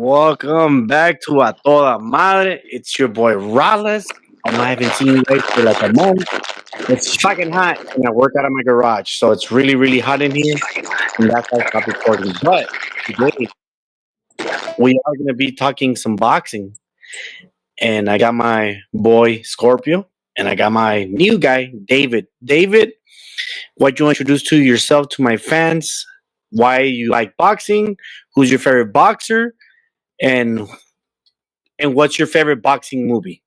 Welcome back to A Toda Madre. It's your boy Rales. I haven't seen you guys for like a month. It's fucking hot, and I work out of my garage, so it's really, really hot in here, and that's why I stopped recording. But today we are going to be talking some boxing, and I got my boy Scorpio, and I got my new guy David. David, what you introduce to yourself to my fans? Why you like boxing? Who's your favorite boxer? And what's your favorite boxing movie?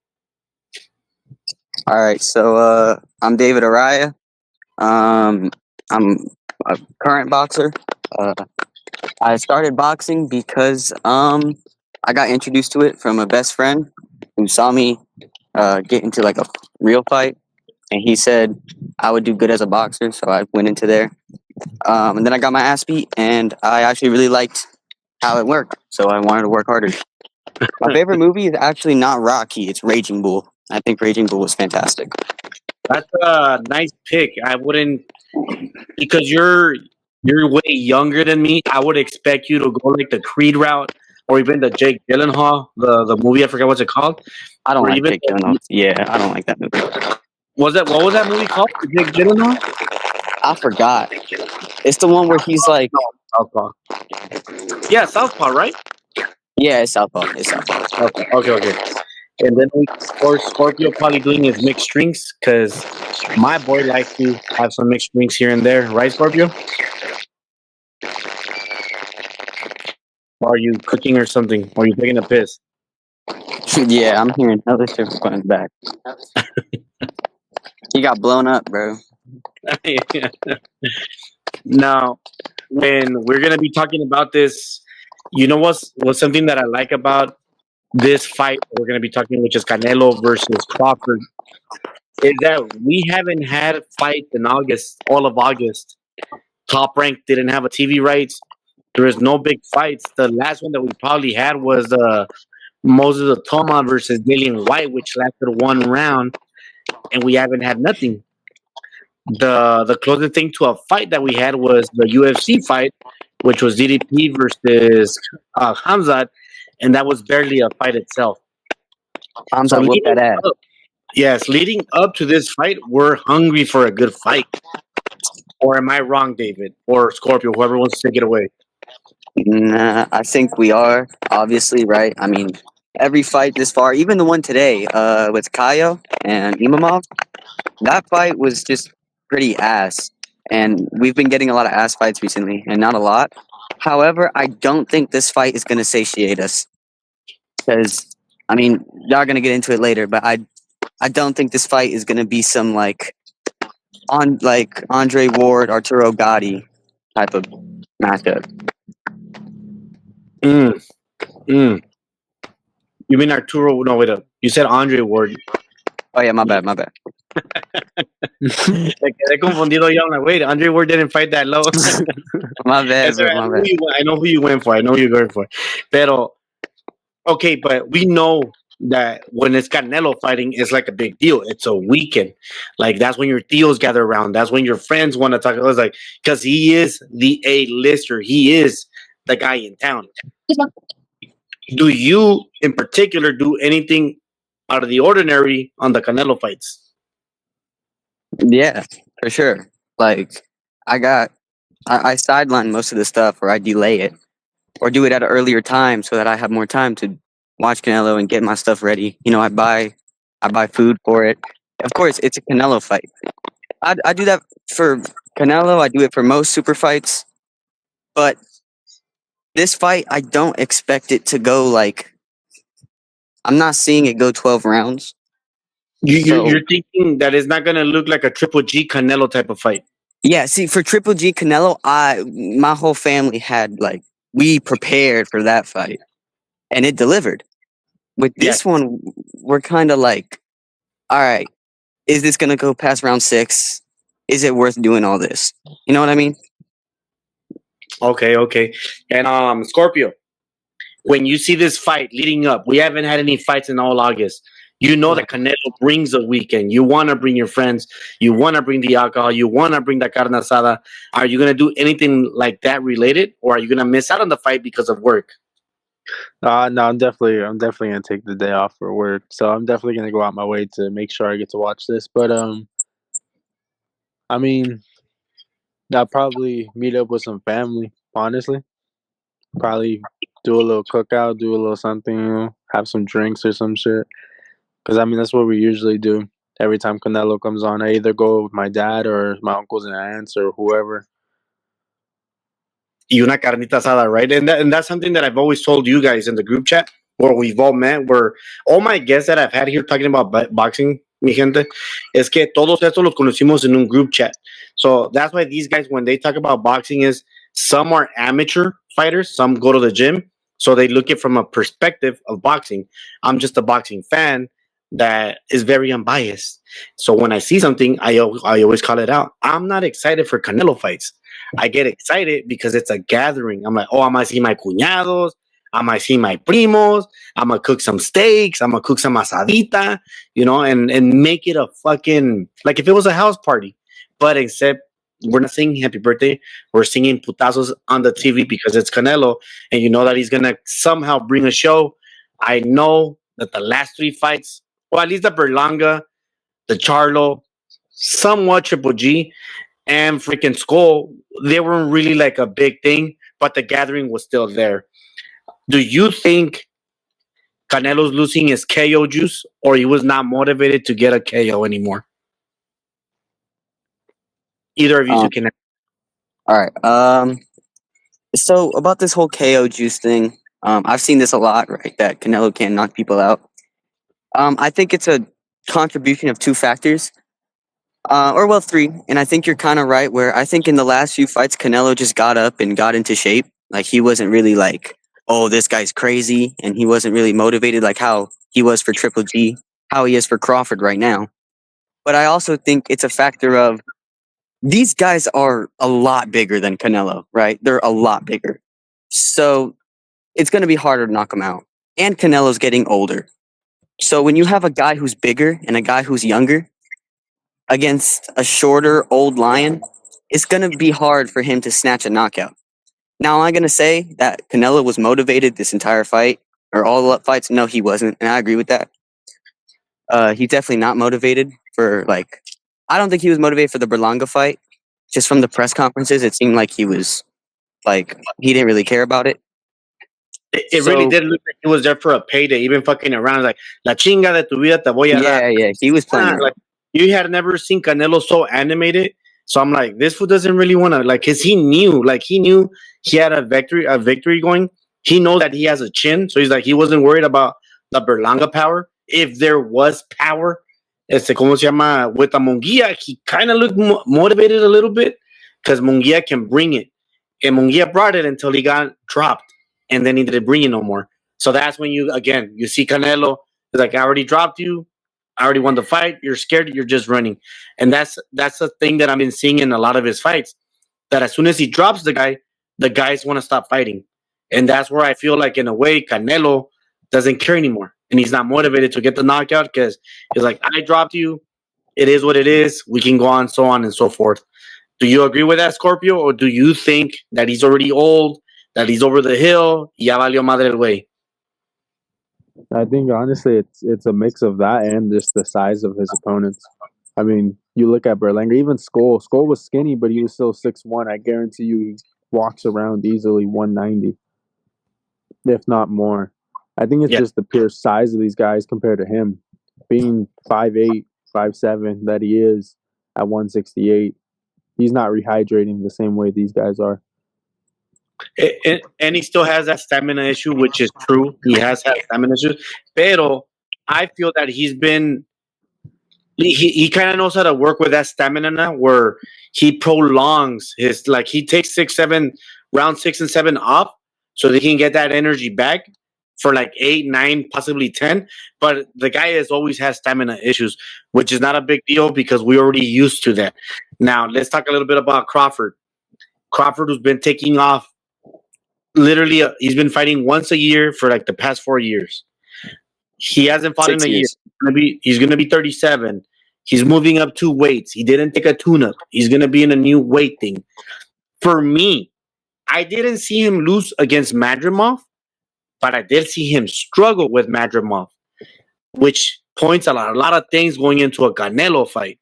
All right, so I'm David Araya. I'm a current boxer. Uh, I started boxing because I got introduced to it from a best friend who saw me get into like a real fight, and he said I would do good as a boxer, so I went into there. And then I got my ass beat, and I actually really liked how it worked, so I wanted to work harder. My favorite movie is actually not Rocky; it's Raging Bull. I think Raging Bull was fantastic. That's a nice pick. I wouldn't because you're way younger than me. I would expect you to go like the Creed route or even the Jake Gyllenhaal, the movie. I forgot what's it called. I don't Or like even Jake Gyllenhaal. Yeah, I don't like that movie. what was that movie called? The Jake Gyllenhaal. I forgot. It's the one where he's like, Southpaw. Yeah, Southpaw, right? yeah, it's Southpaw. It's Southpaw. Okay. And then of course Scorpio probably doing his mixed drinks because my boy likes to have some mixed drinks here and there, right, Scorpio? Or are you cooking or something? Or are you taking a piss? Yeah, I'm hearing other shit from back. He got blown up, bro. Now, when we're gonna be talking about this, you know what's something that I like about this fight we're gonna be talking, which is Canelo versus Crawford, is that we haven't had fights in August, all of August. Top Rank didn't have a TV rights. There was no big fights. The last one that we probably had was Moses Atoma versus Dillian White, which lasted one round, and we haven't had nothing. The closest thing to a fight that we had was the UFC fight, which was DDP versus Hamzat, and that was barely a fight itself. So Hamza whooped leading that ass. up, yes, leading up to this fight, we're hungry for a good fight. Or am I wrong, David? Or Scorpio, whoever wants to take it away. Nah, I think we are, obviously, right? I mean, every fight this far, even the one today with Kayo and Imamov, that fight was just pretty ass. And we've been getting a lot of ass fights recently, and not a lot. However, I don't think this fight is going to satiate us. Because, I mean, y'all going to get into it later, but I don't think this fight is going to be some like Andre Ward, Arturo Gatti type of matchup. Mm, mm. You mean Arturo? No, wait up. You said Andre Ward. Oh yeah, my bad. Me quedé confundido yo. I'm like, wait, Andre Ward didn't fight that low. My bad, bro. My bad. I know who you went for. I know who you're going for. Pero, okay, but we know that when it's Canelo fighting, it's like a big deal. It's a weekend. Like, that's when your tios gather around. That's when your friends want to talk. I was like, because he is the A-lister. He is the guy in town. Do you, in particular, do anything out of the ordinary on the Canelo fights? Yeah, for sure. Like I sideline most of the stuff, or I delay it, or do it at an earlier time so that I have more time to watch Canelo and get my stuff ready. You know, I buy food for it. Of course, it's a Canelo fight. I do that for Canelo. I do it for most super fights, but this fight, I don't expect it to go like. I'm not seeing it go 12 rounds. You're thinking that it's not going to look like a Triple G Canelo type of fight. Yeah, see, for Triple G Canelo, my whole family had we prepared for that fight, and it delivered. With this one, we're kind of like, all right, is this gonna go past round 6? Is it worth doing all this? You know what I mean? Okay. And Scorpio, when you see this fight leading up, we haven't had any fights in all August. You know that Canelo brings a weekend. You want to bring your friends. You want to bring the alcohol. You want to bring the carne asada. Are you going to do anything like that related? Or are you going to miss out on the fight because of work? No, I'm definitely gonna take the day off for work. So I'm definitely gonna go out my way to make sure I get to watch this. But I mean, I'll probably meet up with some family. Honestly, probably do a little cookout, do a little something, have some drinks or some shit. Because I mean, that's what we usually do every time Canelo comes on. I either go with my dad or my uncles and aunts or whoever. Y una carnita asada, right? And that's something that I've always told you guys in the group chat where we've all met, where all my guests that I've had here talking about boxing, mi gente, es que todos estos los conocimos in un group chat. So that's why these guys, when they talk about boxing, is some are amateur fighters, some go to the gym. So they look it from a perspective of boxing. I'm just a boxing fan that is very unbiased. So when I see something, I always call it out. I'm not excited for Canelo fights. I get excited because it's a gathering. I'm like, oh, I might see my cuñados. I might see my primos. I'm going to cook some steaks. I'm going to cook some asadita, and make it a fucking, like if it was a house party. But except we're not singing happy birthday. We're singing putazos on the TV because it's Canelo. And you know that he's going to somehow bring a show. I know that the last three fights, or at least the Berlanga, the Charlo, somewhat Triple G, and freaking Skull, they weren't really like a big thing, but the gathering was still there. Do you think Canelo's losing his KO juice, or he was not motivated to get a KO anymore? Either of you two Um, can. all right. So about this whole KO juice thing, I've seen this a lot, right? That Canelo can't knock people out. I think it's a contribution of two factors, or well, three. And I think you're kind of right. Where I think in the last few fights, Canelo just got up and got into shape. Like he wasn't really like, oh, this guy's crazy, and he wasn't really motivated like how he was for Triple G, how he is for Crawford right now. But I also think it's a factor of these guys are a lot bigger than Canelo, right? They're a lot bigger. So it's going to be harder to knock him out. And Canelo's getting older. So when you have a guy who's bigger and a guy who's younger against a shorter old lion, it's going to be hard for him to snatch a knockout. Now, am I going to say that Canelo was motivated this entire fight or all the fights? No, he wasn't. And I agree with that. He's definitely not motivated for like, I don't think he was motivated for the Berlanga fight. Just from the press conferences, it seemed like he was like, he didn't really care about it. It really So, did look like he was there for a payday, even fucking around like la chinga de tu vida te voy a dar. yeah, he was playing around. Like you had never seen Canelo so animated. So I'm like, this fool doesn't really want to like, cause he knew he had a victory going. He knows that he has a chin, so he's like, he wasn't worried about the Berlanga power. If there was power, como se llama, with the Munguia, he kind of looked motivated a little bit, cause Munguia can bring it, and Munguia brought it until he got dropped, and then he didn't bring it no more. So that's when you see Canelo. He's like, I already dropped you. I already won the fight. You're scared. You're just running, and that's the thing that I've been seeing in a lot of his fights. That as soon as he drops the guys want to stop fighting, and that's where I feel like in a way Canelo doesn't care anymore, and he's not motivated to get the knockout because he's like, I dropped you. It is what it is. We can go on and so forth. Do you agree with that, Scorpio, or do you think that he's already old, that he's over the hill, ya valió madre el way? I think honestly, it's a mix of that and just the size of his opponents. I mean, you look at Berlanger, even Skull. Skull was skinny, but he was still 6'1". I guarantee you, he walks around easily 190, if not more. I think it's Yeah. just the pure size of these guys compared to him, being 5'8", 5'7", that he is at 168. He's not rehydrating the same way these guys are. And he still has that stamina issue, which is true. He has had stamina issues. Pero I feel that he kind of knows how to work with that stamina now, where he prolongs his, like he takes round 6 and 7 off, so they can get that energy back for like 8, 9, possibly 10. But the guy has always has stamina issues, which is not a big deal because we're already used to that. Now let's talk a little bit about Crawford. Crawford, who's been taking off literally, he's been fighting once a year for like the past 4 years. He hasn't fought in 6 a year. years. He's gonna be 37. He's moving up 2 weights. He didn't take a tune-up. He's gonna be in a new weight thing. For me, I didn't see him lose against Madrimov, but I did see him struggle with Madrimov, which points a lot of things going into a Canelo fight.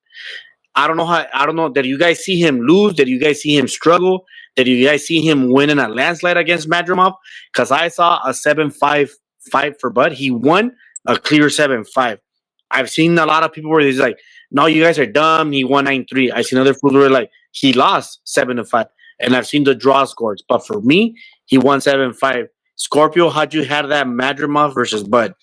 I don't know how. I don't know. Did you guys see him lose? Did you guys see him struggle? Did you guys see him win in a landslide against Madrimov? Because I saw a 7-5 fight for Bud. He won a clear 7-5. I've seen a lot of people where he's like, "No, you guys are dumb." He won 9-3. I've seen other fools where like he lost 7-5, and I've seen the draw scores. But for me, he won 7-5. Scorpio, how'd you have that Madrimov versus Bud?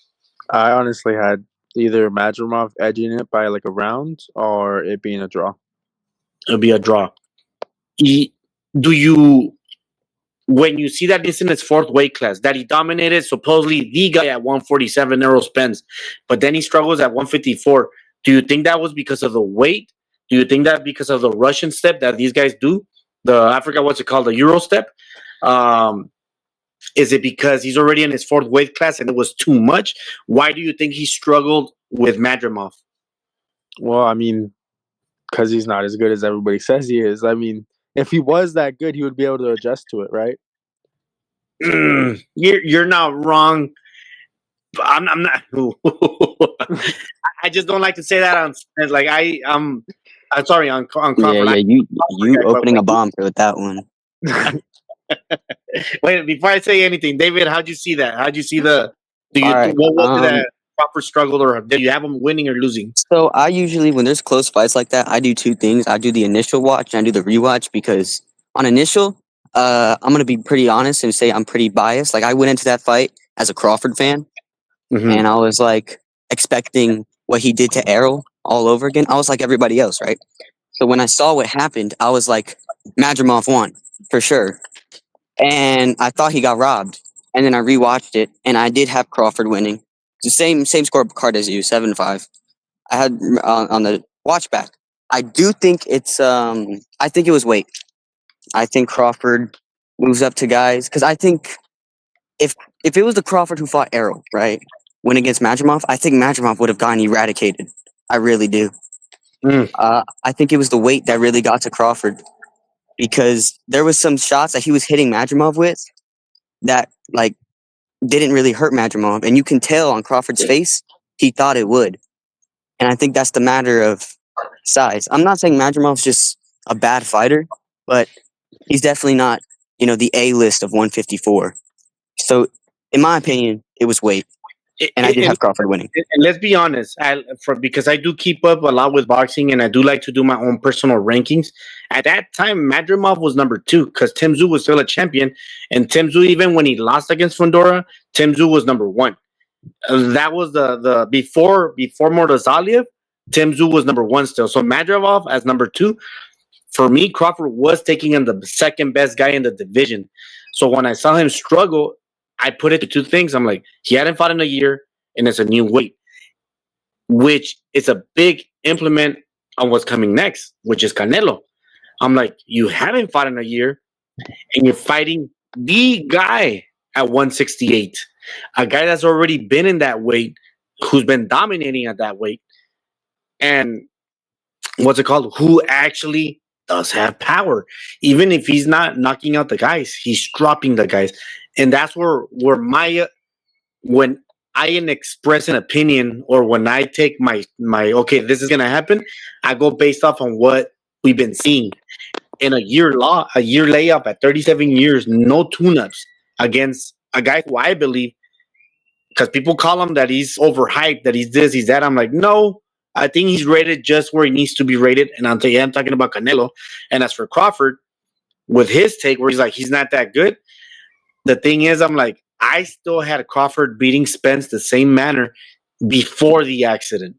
I honestly had either Madrimov edging it by like a round or it being a draw. It'll be a draw. Do you when you see that it's in its fourth weight class, that he dominated supposedly the guy at 147 Errol Spence, but then he struggles at 154. Do you think that was because of the weight? Do you think that because of the Russian step that these guys do? I forgot what's it called, the Euro step? Is it because he's already in his fourth weight class and it was too much? Why do you think he struggled with Madrimov? Well, I mean, because he's not as good as everybody says he is. I mean, if he was that good, he would be able to adjust to it, right? You're not wrong. I'm not. I just don't like to say that on like I'm sorry on Crawford. Yeah, you opening a bomb with that one. Wait, before I say anything, David, how'd you see that? How'd you see the? Right, what was it that Crawford struggled, or did you have him winning or losing? So I usually, when there's close fights like that, I do two things. I do the initial watch and I do the rewatch because on initial, I'm gonna be pretty honest and say I'm pretty biased. Like I went into that fight as a Crawford fan, and I was like expecting what he did to Errol all over again. I was like everybody else, right? So when I saw what happened, I was like, Madrimov won for sure, and I thought he got robbed. And then I rewatched it, and I did have Crawford winning. It's the same scorecard as you, 7-5. I had on the watch back. I do think it's I think it was weight. I think Crawford moves up to guys because I think if it was the Crawford who fought Errol, right, went against Madrimov, I think Madrimov would have gotten eradicated. I really do. I think it was the weight that really got to Crawford because there was some shots that he was hitting Madrimov with that like didn't really hurt Madrimov, and you can tell on Crawford's face he thought it would. And I think that's the matter of size. I'm not saying Madrimov's just a bad fighter, but he's definitely not, the A list of 154. So, in my opinion, it was weight, and I did have Crawford winning. And let's be honest, because I do keep up a lot with boxing, and I do like to do my own personal rankings. At that time, Madrimov was number 2 because Tim Tszyu was still a champion, and Tim Tszyu, even when he lost against Fundora, Tim Tszyu was number 1. That was the before Mortazaliev, Tim Tszyu was number 1 still. So Madrimov as number 2. For me, Crawford was taking him the second best guy in the division. So when I saw him struggle, I put it to two things. I'm like, he hadn't fought in a year, and it's a new weight, which is a big implement on what's coming next, which is Canelo. I'm like, you haven't fought in a year, and you're fighting the guy at 168, a guy that's already been in that weight, who's been dominating at that weight, and what's it called? Who actually does have power. Even if he's not knocking out the guys, he's dropping the guys. And that's where when I express an opinion, or when I take my okay, this is gonna happen, I go based off on what we've been seeing. In a year layoff at 37 years, no tune-ups against a guy who I believe, because people call him that he's overhyped, that he's this, he's that. I'm like, no, I think he's rated just where he needs to be rated. And I'm talking about Canelo. And as for Crawford, with his take where he's like, he's not that good. The thing is, I'm like, I still had Crawford beating Spence the same manner before the accident.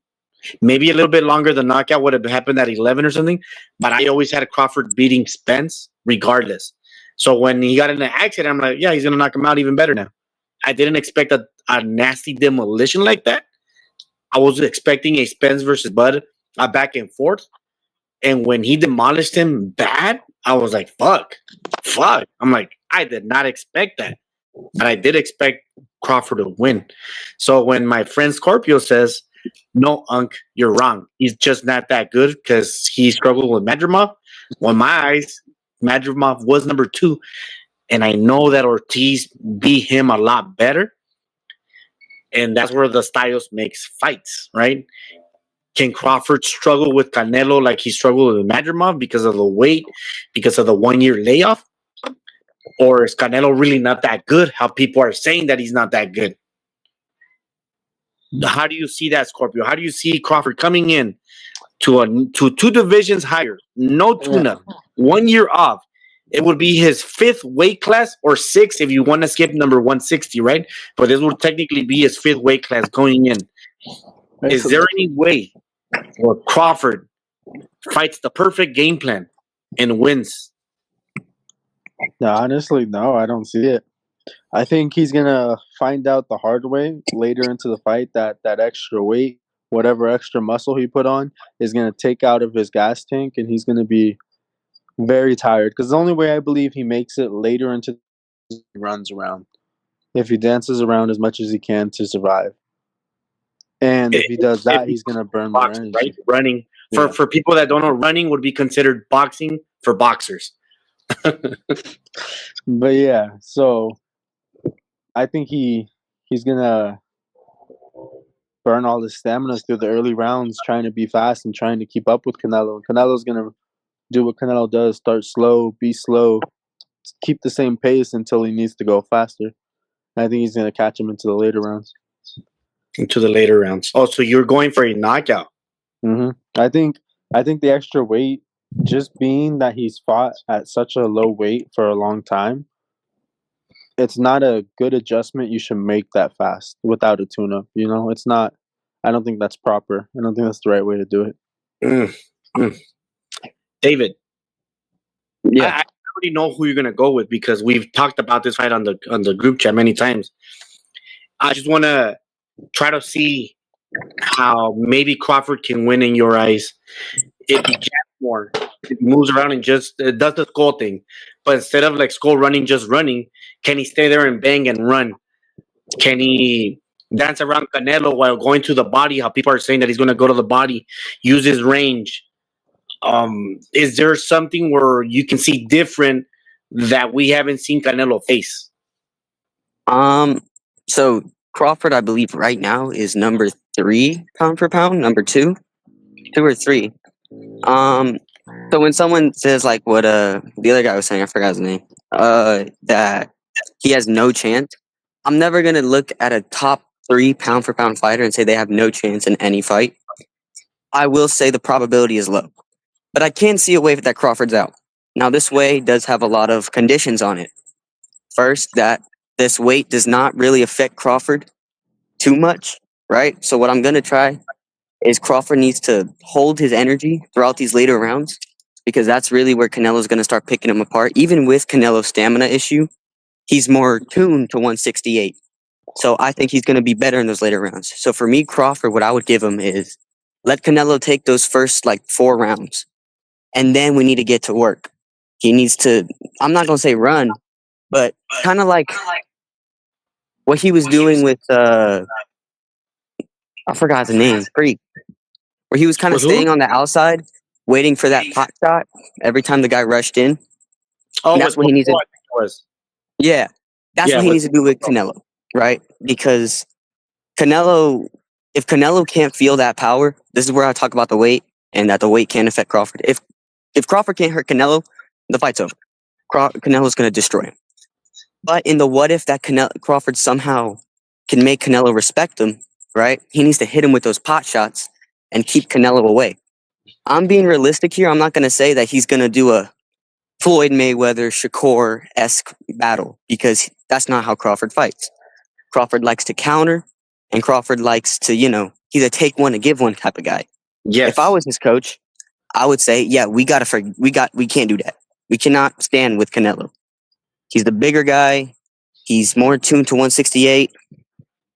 Maybe a little bit longer, the knockout would have happened at 11 or something. But I always had Crawford beating Spence regardless. So when he got in the accident, I'm like, yeah, he's going to knock him out even better now. I didn't expect a nasty demolition like that. I was expecting a Spence versus Bud, a back and forth. And when he demolished him bad, I was like, fuck. I'm like, I did not expect that. But I did expect Crawford to win. So when my friend Scorpio says, no, Unc, you're wrong. He's just not that good because he struggled with Madrimov. Well, in my eyes, Madrimov was number 2. and I know that Ortiz beat him a lot better, and that's where the styles makes fights, right? Can Crawford struggle with Canelo like he struggled with Madrimov because of the weight, because of the 1 year layoff? Or is Canelo really not that good? How people are saying that he's not that good? How do you see that, Scorpio? How do you see Crawford coming in to two divisions higher, no Yeah. tune-up, 1 year off? It would be his fifth weight class or sixth if you want to skip number 160, right? But this would technically be his fifth weight class going in. Is there any way where Crawford fights the perfect game plan and wins? No, honestly, no, I don't see it. I think he's gonna find out the hard way later into the fight that that extra weight, whatever extra muscle he put on, is gonna take out of his gas tank, and he's gonna be very tired. Because the only way I believe he makes it later into runs around, if he dances around as much as he can to survive, and if he does If that, he he's gonna burn more boxing, right? energy. Running Yeah. for people that don't know, running would be considered boxing for boxers. But yeah, so I think he's gonna burn all his stamina through the early rounds, trying to be fast and trying to keep up with Canelo. And Canelo's gonna do what Canelo does: start slow, be slow, keep the same pace until he needs to go faster. And I think he's gonna catch him into the later rounds. Into the later rounds. Oh, so you're going for a knockout? hmm I think the extra weight, just being that he's fought at such a low weight for a long time, it's not a good adjustment you should make that fast without a tune-up. You know, it's not. I don't think that's proper. I don't think that's the right way to do it. Mm, mm. David, Yeah. I already know who you're gonna go with because we've talked about this fight on the group chat many times. I just want to try to see how maybe Crawford can win in your eyes if he jabs more, if he moves around and just does the skull thing. But instead of like skull running, just running, can he stay there and bang and run? Can he dance around Canelo while going to the body? How people are saying that he's going to go to the body, use his range. Is there something where you can see different that we haven't seen Canelo face? So Crawford, I believe right now is number 3 pound for pound, number 2 or 3. Um, so when someone says like what the other guy was saying, I forgot his name, that he has no chance, I'm never gonna look at a top 3 pound for pound fighter and say they have no chance in any fight. I will say the probability is low, but I can see a way that Crawford's out. Now this way does have a lot of conditions on it. First, that this weight does not really affect Crawford too much, right? So what I'm gonna try is Crawford needs to hold his energy throughout these later rounds because that's really where Canelo's going to start picking him apart. Even with Canelo's stamina issue, he's more tuned to 168. So I think he's going to be better in those later rounds. So for me, Crawford, what I would give him is let Canelo take those first like 4 rounds, and then we need to get to work. He needs to, I'm not going to say run, but kind of like what he was doing with, I forgot his name, Freak, where he was kind of With who? staying on the outside, waiting for that pot shot every time the guy rushed in. Oh, And with that's what he needs to. I think it was. Yeah, that's Yeah, what he with needs to do with Canelo, right? Because Canelo, if Canelo can't feel that power, this is where I talk about the weight and that the weight can affect Crawford. If Crawford can't hurt Canelo, the fight's over. Canelo's going to destroy him. But in the what if that Crawford somehow can make Canelo respect him, right? He needs to hit him with those pot shots and keep Canelo away. I'm being realistic here. I'm not going to say that he's going to do a Floyd Mayweather Shakur-esque battle because that's not how Crawford fights. Crawford likes to counter, and Crawford likes to, he's a take one to give one type of guy. If I yes. was his coach, I would say, yeah, we can't do that. We cannot stand with Canelo. He's the bigger guy. He's more tuned to 168,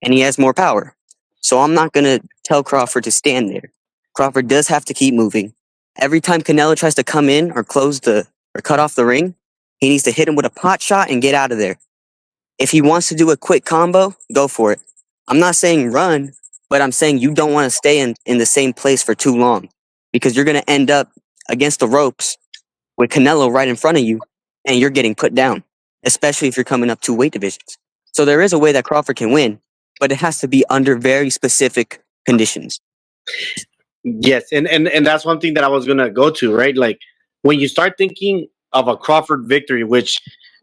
and he has more power. So I'm not going to tell Crawford to stand there. Crawford does have to keep moving. Every time Canelo tries to come in or cut off the ring, he needs to hit him with a pot shot and get out of there. If he wants to do a quick combo, go for it. I'm not saying run, but I'm saying you don't want to stay in the same place for too long because you're going to end up against the ropes with Canelo right in front of you and you're getting put down. especially if you're coming up 2 weight divisions. So there is a way that Crawford can win, but it has to be under very specific conditions. Yes, and that's one thing that I was gonna go to, right? Like when you start thinking of a Crawford victory, which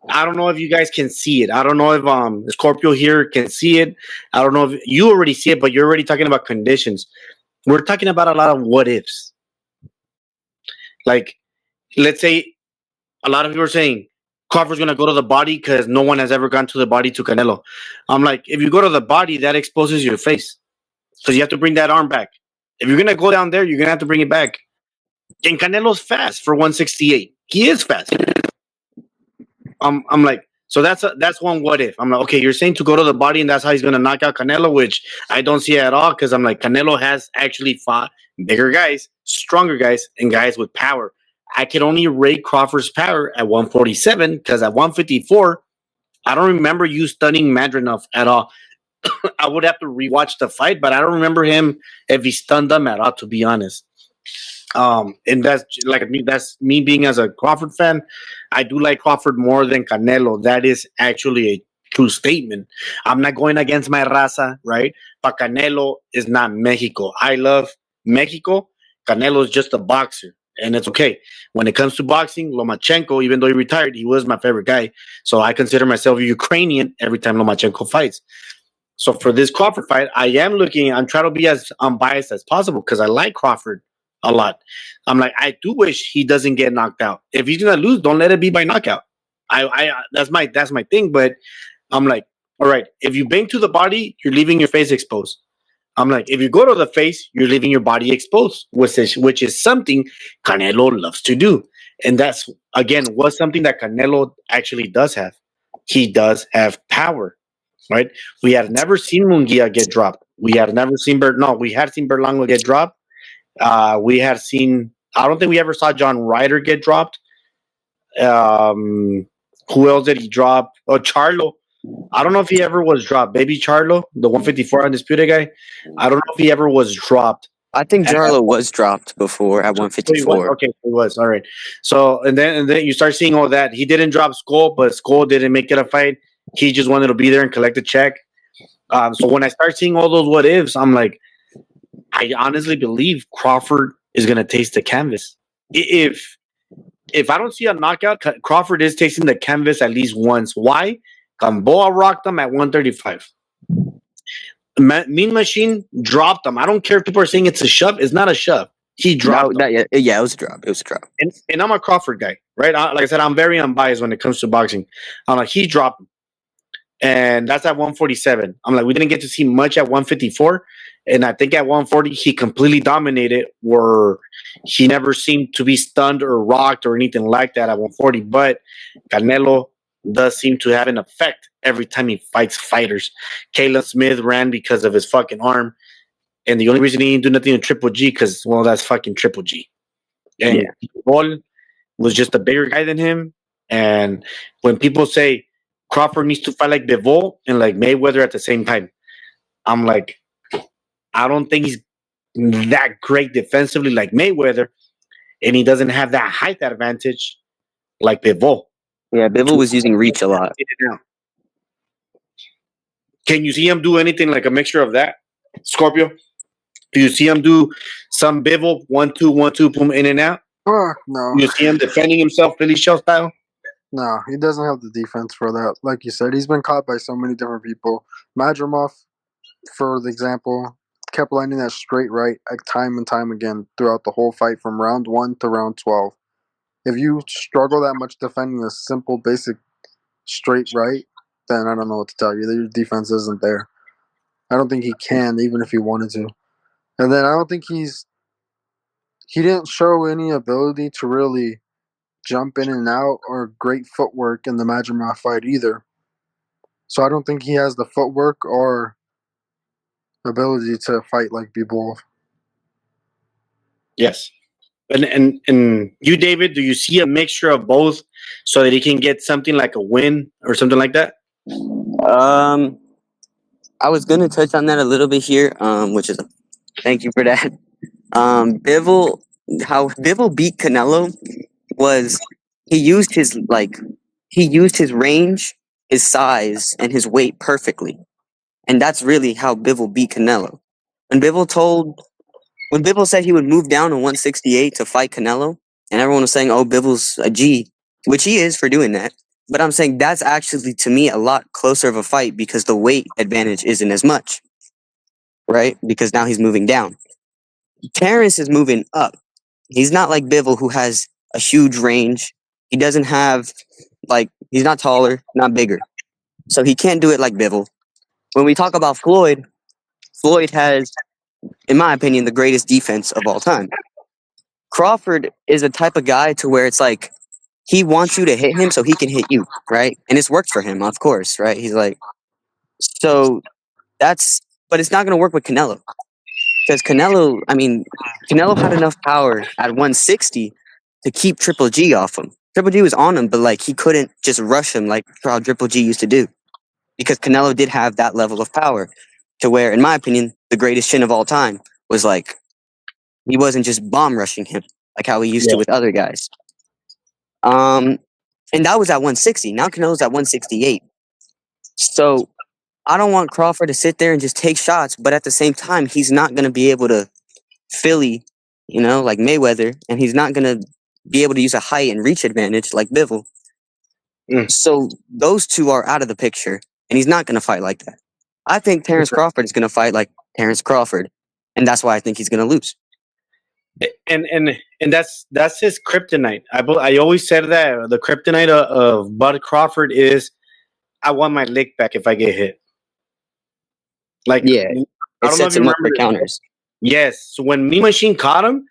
I don't know if you guys can see it. I don't know if Scorpio here can see it. I don't know if you already see it, but you're already talking about conditions. We're talking about a lot of what ifs. Like, let's say a lot of people are saying Crawford's gonna go to the body because no one has ever gone to the body to Canelo. I'm like, if you go to the body, that exposes your face because you have to bring that arm back. If you're gonna go down there, you're gonna have to bring it back. And Canelo's fast for 168. He is fast. I'm like, so that's one what if. I'm like, okay, you're saying to go to the body and that's how he's gonna knock out Canelo, which I don't see at all because I'm like, Canelo has actually fought bigger guys, stronger guys, and guys with power. I can only rate Crawford's power at 147 because at 154, I don't remember you stunning Madronov at all. I would have to rewatch the fight, but I don't remember him if he stunned them at all, to be honest. And that's like me. That's me being as a Crawford fan. I do like Crawford more than Canelo. That is actually a true statement. I'm not going against my raza, right? But Canelo is not Mexico. I love Mexico. Canelo is just a boxer, and it's okay. When it comes to boxing, Lomachenko, even though he retired, he was my favorite guy. So I consider myself a Ukrainian every time Lomachenko fights. So for this Crawford fight, I'm trying to be as unbiased as possible because I like Crawford a lot. I'm like, I do wish he doesn't get knocked out. If he's gonna lose, don't let it be by knockout. That's my thing. But I'm like, all right, if you bang to the body, you're leaving your face exposed. I'm like, if you go to the face, you're leaving your body exposed, which is something Canelo loves to do. And that's again was something that Canelo actually does have. He does have power, right? We had never seen Munguia get dropped. We had never seen we had seen Berlanga get dropped. We had seen. I don't think we ever saw John Ryder get dropped. Who else did he drop? Oh, Charlo. I don't know if he ever was dropped. Baby Charlo, the 154 undisputed guy. I don't know if he ever was dropped. I think at that Jarlo point. was dropped before at So he was 154. okay. He was all right. So and then you start seeing all that. He didn't drop Skull, but Skull didn't make it a fight. He just wanted to be there and collect a check. So when I start seeing all those what ifs, I'm like, I honestly believe Crawford is going to taste the canvas. If I don't see a knockout, Crawford is tasting the canvas at least once. Why? Gamboa rocked him at 135. Mean Machine dropped him. I don't care if people are saying it's a shove. It's not a shove. He dropped him. Yeah, it was a drop. It was a drop. And I'm a Crawford guy, right? Like I said, I'm very unbiased when it comes to boxing. I'm like, he dropped him. And that's at 147. I'm like, we didn't get to see much at 154. And I think at 140, he completely dominated, where he never seemed to be stunned or rocked or anything like that at 140. But Canelo does seem to have an effect every time he fights fighters. Caleb Smith ran because of his fucking arm. And the only reason he didn't do nothing to Triple G, because, well, that's fucking Triple G. And Paul was just a bigger guy than him. And when people say Crawford needs to fight like Bivol and like Mayweather at the same time, I'm like, I don't think he's that great defensively like Mayweather, and he doesn't have that height advantage like Bivol. Yeah, Bivol was using reach a lot. Can you see him do anything like a mixture of that, Scorpio? Do you see him do some Bivol 1-2, 1-2, boom, in and out? No. You see him defending himself Philly shell style? No, he doesn't have the defense for that. Like you said, he's been caught by so many different people. Madrimov, for the example, kept landing that straight right time and time again throughout the whole fight from round 1 to round 12. If you struggle that much defending a simple, basic straight right, then I don't know what to tell you. Your defense isn't there. I don't think he can, even if he wanted to. And then I don't think he didn't show any ability to really jump in and out or great footwork in the Madrimov fight either. So I don't think he has the footwork or ability to fight like Bivol. Yes. And you, David, do you see a mixture of both so that he can get something like a win or something like that? I was gonna touch on that a little bit here, which is thank you for that. Bivol, how Bivol beat Canelo was he used he used his range, his size, and his weight perfectly. And that's really how Bivol beat Canelo. When Bivol said he would move down to 168 to fight Canelo, and everyone was saying, "Oh, Bivol's a G," which he is for doing that. But I'm saying that's actually, to me, a lot closer of a fight because the weight advantage isn't as much, right? Because now he's moving down. Terrence is moving up. He's not like Bivol, who has a huge range. He doesn't have, like, he's not taller, not bigger. So he can't do it like Bivol. When we talk about Floyd, Floyd has, in my opinion, the greatest defense of all time. Crawford is a type of guy to where it's like he wants you to hit him so he can hit you, right? And it's worked for him, of course, right? He's like, so that's, but it's not going to work with Canelo because Canelo had enough power at 160 to keep Triple G off him. Triple G was on him, but like he couldn't just rush him like how Triple G used to do because Canelo did have that level of power to where, in my opinion, the greatest chin of all time was like he wasn't just bomb rushing him like how he used to Yeah. with other guys. And that was at 160. Now Canelo's at 168. So I don't want Crawford to sit there and just take shots, but at the same time, he's not going to be able to Philly, like Mayweather, and he's not going to be able to use a height and reach advantage like Bivol. Mm. So those two are out of the picture, and he's not going to fight like that. I think Terrence Crawford is going to fight like Terrence Crawford, and that's why I think he's going to lose. And that's his kryptonite. I always said that the kryptonite of Bud Crawford is I want my lick back if I get hit. Like Yeah, I it don't know if sets you him up remember for this. counters. Yes. So when Mean Machine caught him,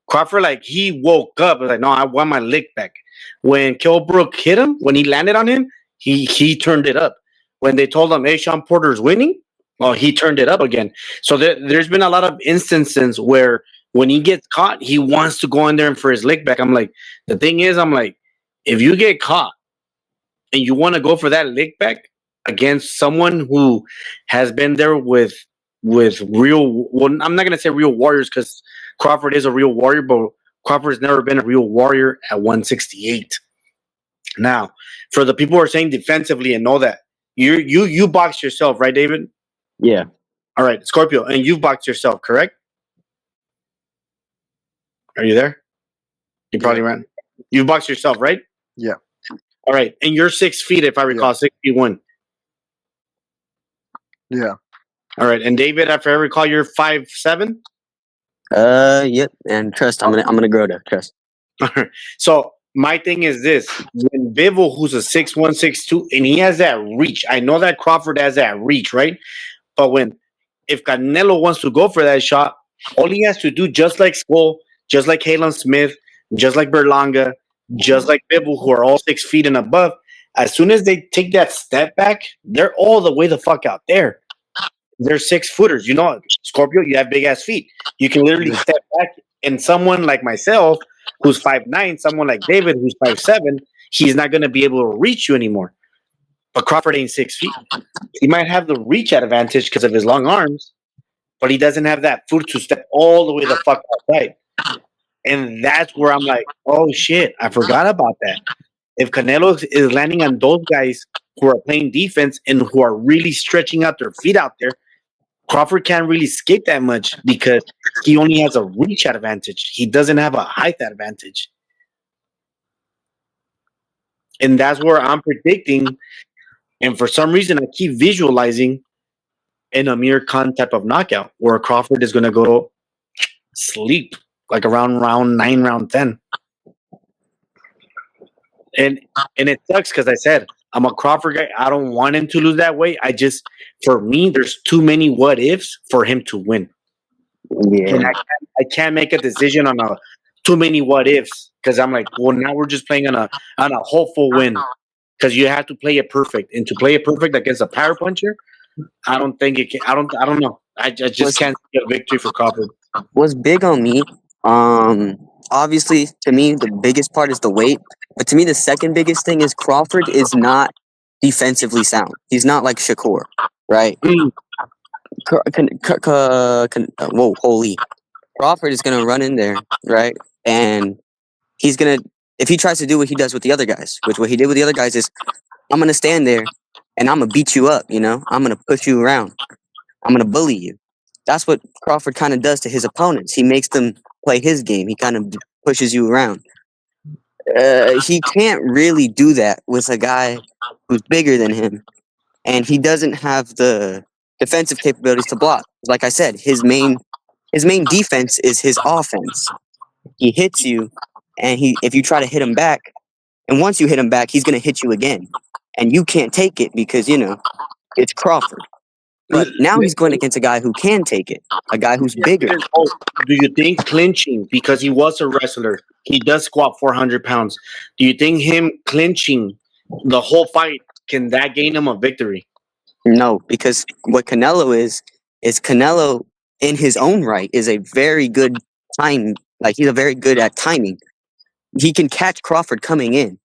Crawford he woke up. Was like, no, I want my lick back. When Kilbrook hit him, when he landed on him, he turned it up. When they told him, "Hey, Sean Porter's winning," well, he turned it up again. So there's been a lot of instances where when he gets caught, he wants to go in there and for his lick back. I'm like, the thing is, if you get caught and you want to go for that lick back against someone who has been there with real, well, I'm not gonna say real warriors because Crawford is a real warrior, but Crawford has never been a real warrior at 168. Now, for the people who are saying defensively and know that you boxed yourself, right, David? Yeah. All right, Scorpio, and you've boxed yourself, correct? Are you there? You probably ran. You boxed yourself, right? Yeah. All right, and you're 6 feet, if I recall, 6'1". Yeah. All right, and David, if I recall, you're 5'7". Yep. And trust, I'm gonna grow to trust. So my thing is this: when Bivol, who's a 6'1", 6'2", and he has that reach, I know that Crawford has that reach, right? But if Canelo wants to go for that shot, all he has to do, just like Skull, just like Halen Smith, just like Berlanga, just like Bivol, who are all 6 feet and above, as soon as they take that step back, they're all the way the fuck out there. They're 6-footers. Scorpio, you have big ass feet. You can literally step back, and someone like myself, who's 5'9", someone like David, who's 5'7", he's not going to be able to reach you anymore. But Crawford ain't 6 feet. He might have the reach advantage because of his long arms, but he doesn't have that foot to step all the way the fuck outside. And that's where I'm like, oh shit, I forgot about that. If Canelo is landing on those guys who are playing defense and who are really stretching out their feet out there, Crawford can't really skate that much because he only has a reach advantage. He doesn't have a height advantage. And that's where I'm predicting. And for some reason, I keep visualizing an Amir Khan type of knockout where Crawford is going to go to sleep like around round 9, round 10. And it sucks because I said I'm a Crawford guy. I don't want him to lose that weight. For me, there's too many what ifs for him to win. Yeah. And I can't make a decision on too many what ifs because I'm like, well, now we're just playing on a hopeful win because you have to play it perfect, and to play it perfect against a power puncher, I don't think it can. I don't know. I just can't get a victory for Crawford. Was big on me. Obviously, to me, the biggest part is the weight. But to me, the second biggest thing is Crawford is not defensively sound. He's not like Shakur, right? Mm. Whoa, holy! Crawford is gonna run in there, right? And he's gonna if he tries to do what he does with the other guys, which what he did with the other guys is, I'm gonna stand there and I'm gonna beat you up. You know, I'm gonna push you around. I'm gonna bully you. That's what Crawford kind of does to his opponents. He makes them play his game. He kind of pushes you around. He can't really do that with a guy who's bigger than him, and he doesn't have the defensive capabilities to block. Like I said, his main defense is his offense. He hits you, and if you try to hit him back, and once you hit him back, he's gonna hit you again, and you can't take it because it's Crawford. But now he's going against a guy who can take it, a guy who's bigger. Do you think clinching, because he was a wrestler, he does squat 400 pounds? Do you think him clinching the whole fight, can that gain him a victory? No, because what Canelo is Canelo in his own right is a very good he's a very good at timing. He can catch Crawford coming in.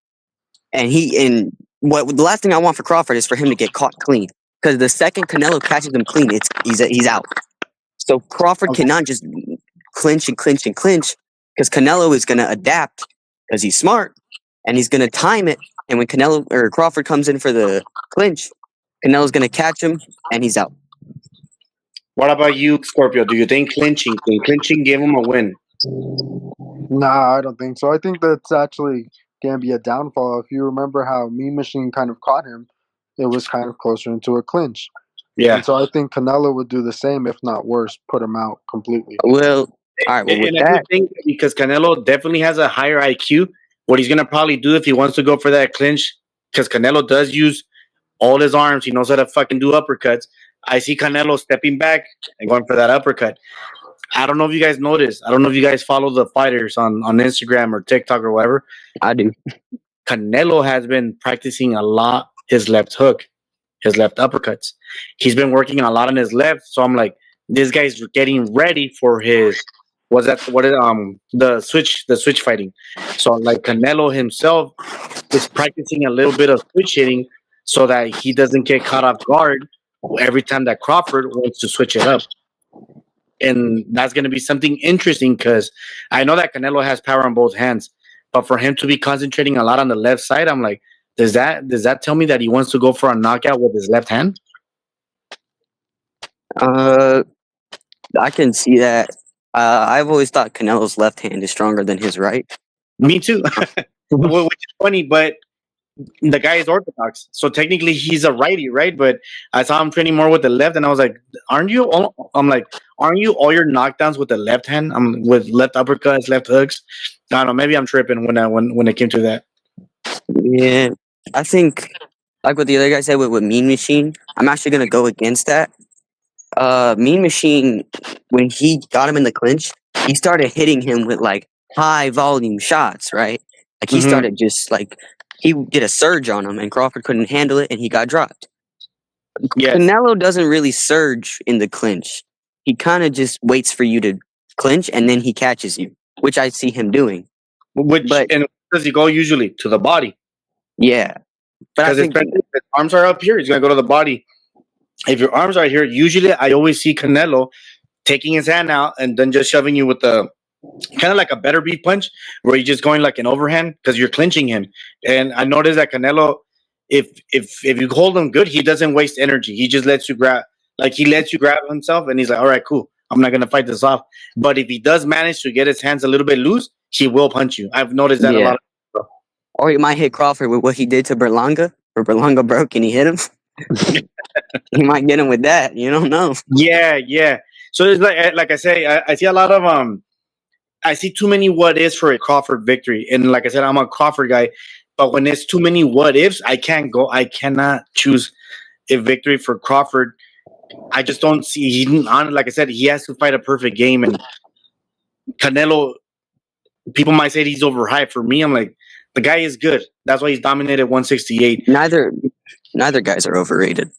And what the last thing I want for Crawford is for him to get caught clean. Because the second Canelo catches him clean, he's out. So Crawford cannot just clinch and clinch and clinch, because Canelo is gonna adapt because he's smart and he's gonna time it. And when Canelo or Crawford comes in for the clinch, Canelo's gonna catch him and he's out. What about you, Scorpio? Do you think clinching, can clinching give him a win? Nah, I don't think so. I think that's actually going to be a downfall. If you remember how Mean Machine kind of caught him, it was kind of closer into a clinch. Yeah. And so I think Canelo would do the same, if not worse, put him out completely. Well, all right. Well, with And I do that, think because Canelo definitely has a higher IQ, what he's gonna probably do if he wants to go for that clinch, because Canelo does use all his arms, he knows how to fucking do uppercuts. I see Canelo stepping back and going for that uppercut. I don't know if you guys noticed. I don't know if you guys follow the fighters on Instagram or TikTok or whatever. I do. Canelo has been practicing a lot his left hook, his left uppercuts. He's been working a lot on his left. So I'm like, this guy's getting ready for his the switch fighting. So like Canelo himself is practicing a little bit of switch hitting so that he doesn't get caught off guard every time that Crawford wants to switch it up. And that's going to be something interesting because I know that Canelo has power on both hands, but for him to be concentrating a lot on the left side, I'm like, does that tell me that he wants to go for a knockout with his left hand? I can see that. I've always thought Canelo's left hand is stronger than his right. Me too. Which is funny, but the guy is orthodox, so technically he's a righty, right? But I saw him training more with the left, and I was like, aren't you all your knockdowns with the left hand? I'm with left uppercuts, left hooks. I don't know. Maybe I'm tripping when it came to that. Yeah, I think like what the other guy said with Mean Machine, I'm actually gonna go against that. Mean Machine, when he got him in the clinch, he started hitting him with like high volume shots, right? Like he started just like he did a surge on him, and Crawford couldn't handle it, and he got dropped. Yes. Canelo doesn't really surge in the clinch. He kind of just waits for you to clinch, and then he catches you, which I see him doing. And where does he go usually? To the body. Yeah, but I Because think if his arms are up here, he's gonna go to the body. If your arms are here, usually I always see Canelo taking his hand out and then just shoving you with the kind of like a better beef punch, where you're just going like an overhand because you're clinching him. And I noticed that Canelo, if you hold him good, he doesn't waste energy. He just lets you grab, like he lets you grab himself, and he's like, all right, cool, I'm not gonna fight this off. But if he does manage to get his hands a little bit loose, he will punch you. I've noticed that a lot. Or he might hit Crawford with what he did to Berlanga, where Berlanga broke and he hit him. He might get him with that. You don't know. Yeah. So it's like I say, I see a lot of I see too many what ifs for a Crawford victory. And like I said, I'm a Crawford guy. But when there's too many what ifs, I cannot choose a victory for Crawford. I just don't see, like I said, he has to fight a perfect game. And Canelo, people might say he's overhyped. For me, I'm like, the guy is good. That's why he's dominated 168. Neither guys are overrated.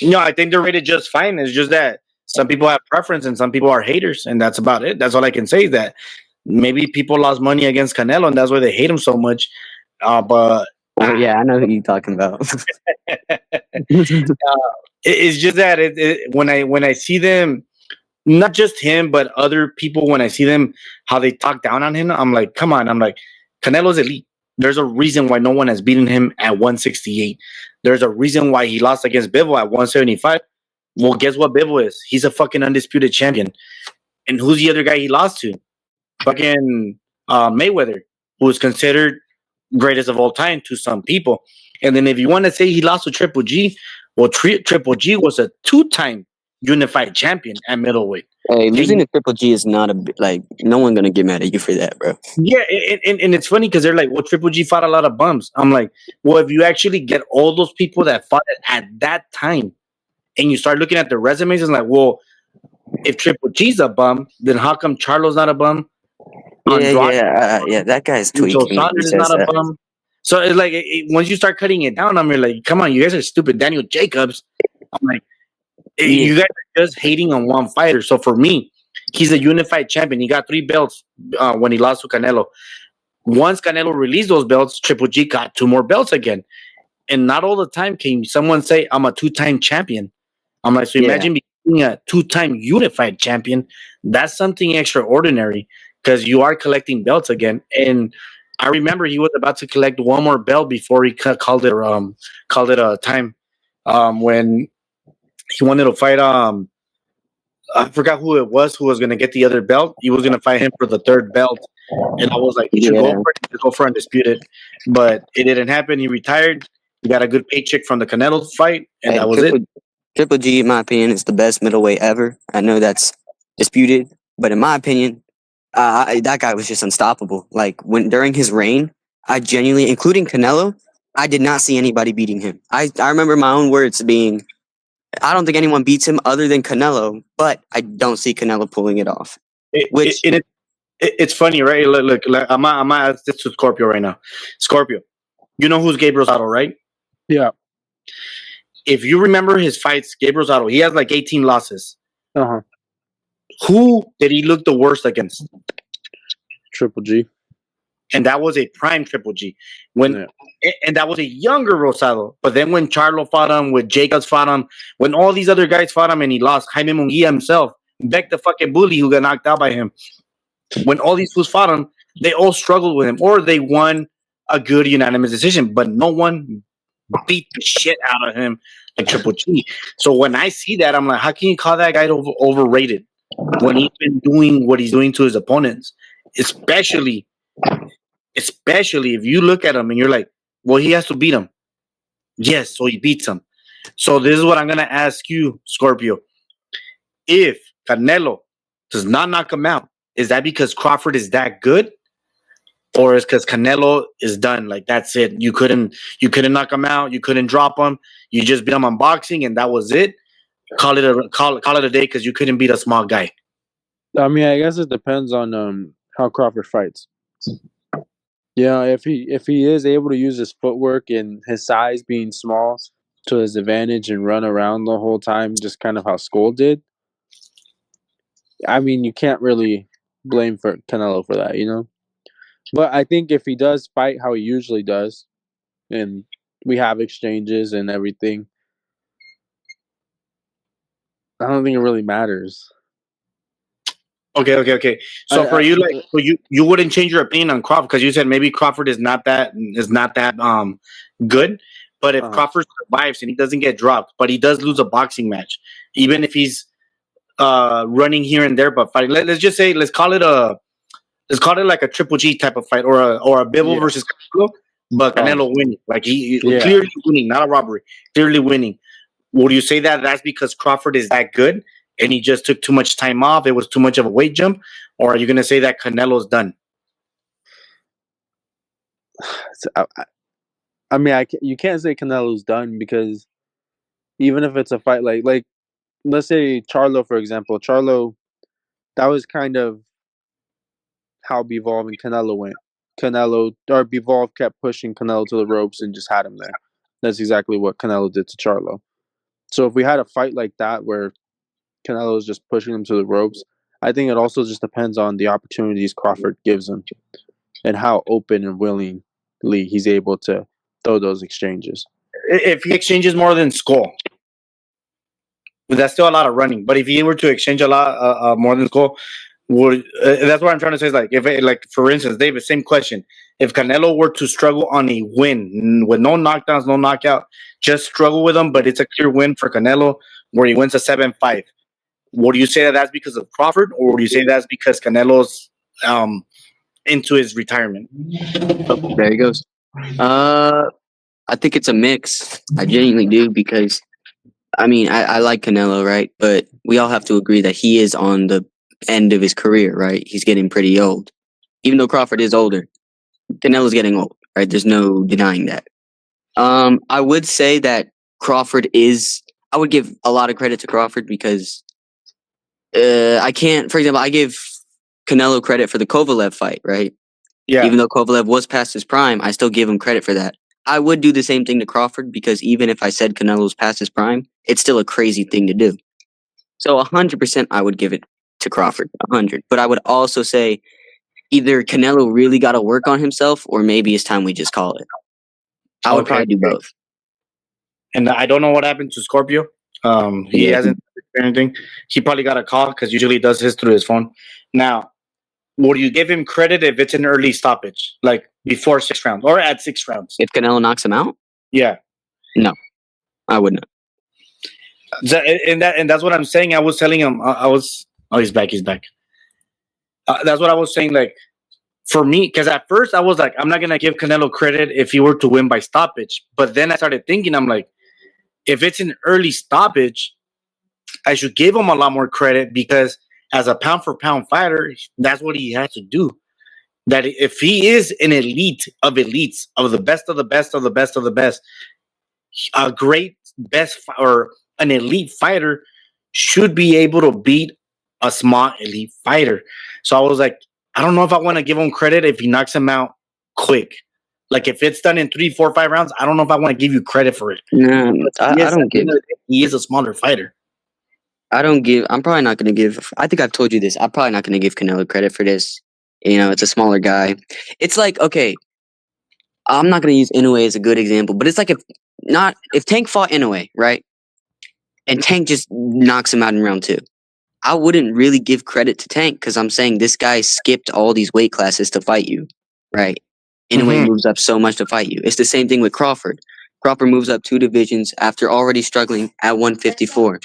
No, I think they're rated just fine. It's just that some people have preference and some people are haters, and that's about it. That's all I can say is that maybe people lost money against Canelo, and that's why they hate him so much. But yeah, I know who you're talking about. It's just that when I see them, not just him, but other people, when I see them, how they talk down on him, I'm like, come on. I'm like, Canelo's elite. There's a reason why no one has beaten him at 168. There's a reason why he lost against Bivol at 175. Well, guess what Bivol is? He's a fucking undisputed champion. And who's the other guy he lost to? Fucking Mayweather, who is considered greatest of all time to some people. And then if you want to say he lost to Triple G, well, Triple G was a two-time unified champion at middleweight. Hey, losing to Triple G is not no one gonna get mad at you for that, bro. Yeah, and it's funny because they're like, well, Triple G fought a lot of bums. I'm like, well, if you actually get all those people that fought at that time and you start looking at their resumes, it's like, well, if Triple G's a bum, then how come Charlo's not a bum? Yeah, that guy's tweaking. Saunders is not a bum. So it's like once you start cutting it down, I'm like, come on, you guys are stupid. Daniel Jacobs. I'm like, you guys are just hating on one fighter. So for me, he's a unified champion. He got 3 belts when he lost to Canelo. Once Canelo released those belts, Triple G got 2 more belts again. And not all the time can someone say, I'm a 2-time champion. I'm like, so imagine being a 2-time unified champion. That's something extraordinary because you are collecting belts again. And I remember he was about to collect 1 more belt before he called it a time when he wanted to fight. I forgot who it was who was going to get the other belt. He was going to fight him for the 3rd belt. And I was like, you should go for undisputed. But it didn't happen. He retired. He got a good paycheck from the Canelo fight. And that was it. Triple G, in my opinion, is the best middleweight ever. I know that's disputed. But in my opinion, that guy was just unstoppable. Like, during his reign, I genuinely, including Canelo, I did not see anybody beating him. I remember my own words being, I don't think anyone beats him other than Canelo, but I don't see Canelo pulling it off. It's funny, right? Look, I'm ask this to Scorpio right now. Scorpio, you know who's Gabriel Rosado, right? Yeah. If you remember his fights, Gabriel Rosado, he has like 18 losses. Uh-huh. Who did he look the worst against? Triple G. And that was a prime Triple G. And that was a younger Rosado. But then when Charlo fought him, when Jacobs fought him, when all these other guys fought him and he lost, Jaime Munguia himself, Beck the fucking bully who got knocked out by him. When all these fools fought him, they all struggled with him or they won a good unanimous decision. But no one beat the shit out of him like Triple G. So when I see that, I'm like, how can you call that guy overrated when he's been doing what he's doing to his opponents? Especially if you look at him and you're like, well, he has to beat him. Yes, so he beats him. So this is what I'm going to ask you, Scorpio. If Canelo does not knock him out, is that because Crawford is that good? Or is because Canelo is done? Like, that's it. You couldn't knock him out. You couldn't drop him. You just beat him on boxing and that was it. Call it a day because you couldn't beat a small guy. I mean, I guess it depends on how Crawford fights. Yeah, if he is able to use his footwork and his size being small to his advantage and run around the whole time, just kind of how Skull did. I mean, you can't really blame for Canelo for that, you know. But I think if he does fight how he usually does, and we have exchanges and everything, I don't think it really matters. Okay. So for you, like, so you wouldn't change your opinion on Crawford because you said maybe Crawford is not that good. But if Crawford survives and he doesn't get dropped, but he does lose a boxing match, even if he's running here and there, but fighting, let's just say let's call it like a Triple G type of fight or a Bivol versus Canelo, but Canelo winning, like he clearly winning, not a robbery, clearly winning. Would you say that that's because Crawford is that good? And he just took too much time off. It was too much of a weight jump. Or are you going to say that Canelo's done? I mean, you can't say Canelo's done because even if it's a fight like let's say Charlo, for example. Charlo, that was kind of how Bivol and Canelo went. Bivol kept pushing Canelo to the ropes and just had him there. That's exactly what Canelo did to Charlo. So if we had a fight like that where Canelo is just pushing him to the ropes, I think it also just depends on the opportunities Crawford gives him and how open and willingly he's able to throw those exchanges. If he exchanges more than Skull, that's still a lot of running. But if he were to exchange a lot more than Skull, would that's what I'm trying to say is like if it, like for instance, David, same question. If Canelo were to struggle on a win with no knockdowns, no knockout, just struggle with them, but it's a clear win for Canelo where he wins a 7-5. Would you say that that's because of Crawford, or would you say that's because Canelo's into his retirement? Oh, there he goes. I think it's a mix. I genuinely do because I mean I like Canelo, right? But we all have to agree that he is on the end of his career, right? He's getting pretty old. Even though Crawford is older, Canelo's getting old, right? There's no denying that. I would say that Crawford is. I would give a lot of credit to Crawford because I can't. For example, I give Canelo credit for the Kovalev fight, right? Yeah. Even though Kovalev was past his prime, I still give him credit for that. I would do the same thing to Crawford because even if I said Canelo's past his prime, it's still a crazy thing to do. So 100%, I would give it to Crawford, 100. But I would also say either Canelo really got to work on himself, or maybe it's time we just call it. I would Okay. probably do both. And I don't know what happened to Scorpio. He Yeah. hasn't said anything. He probably got a call because usually he does his through his phone. Now, would you give him credit if it's an early stoppage, like before 6 rounds or at 6 rounds? If Canelo knocks him out, Yeah. no, I wouldn't. And that's what I'm saying. I was telling him. I was. Oh, he's back. He's back. That's what I was saying. Like for me, because at first I was like, I'm not gonna give Canelo credit if he were to win by stoppage. But then I started thinking, I'm like, if it's an early stoppage, I should give him a lot more credit because as a pound for pound fighter, that's what he has to do. That if he is an elite of elites, of the best of the best of the best of the best, a great or an elite fighter should be able to beat a small elite fighter. So I was like, I don't know if I want to give him credit if he knocks him out quick. Like if it's done in 3, 4, 5 rounds, I don't know if I want to give you credit for it. No, I Yes, don't give. he is a smaller fighter. I don't give. I'm probably not going to give. I think I've told you this. I'm probably not going to give Canelo credit for this. You know, it's a smaller guy. It's like, okay, I'm not going to use Inoue as a good example, but it's like if Tank fought Inoue, right, and Tank just knocks him out in round 2. I wouldn't really give credit to Tank because I'm saying this guy skipped all these weight classes to fight you, right? Inoue moves up so much to fight you. It's the same thing with Crawford. Crawford moves up 2 divisions after already struggling at 154.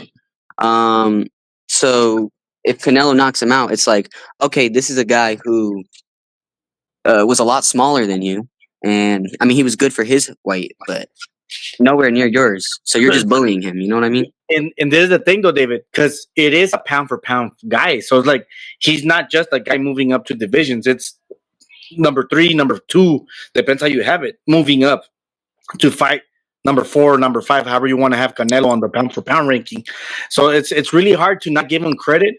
So if Canelo knocks him out, it's like, okay, this is a guy who was a lot smaller than you, and I mean he was good for his weight, but nowhere near yours. So you're just bullying him. You know what I mean? And this is the thing though, David, because it is a pound for pound guy. So it's like he's not just a guy moving up to divisions. It's number 3, number 2, depends how you have it, moving up to fight number 4, number 5, however you want to have Canelo on the pound for pound ranking. So it's really hard to not give him credit,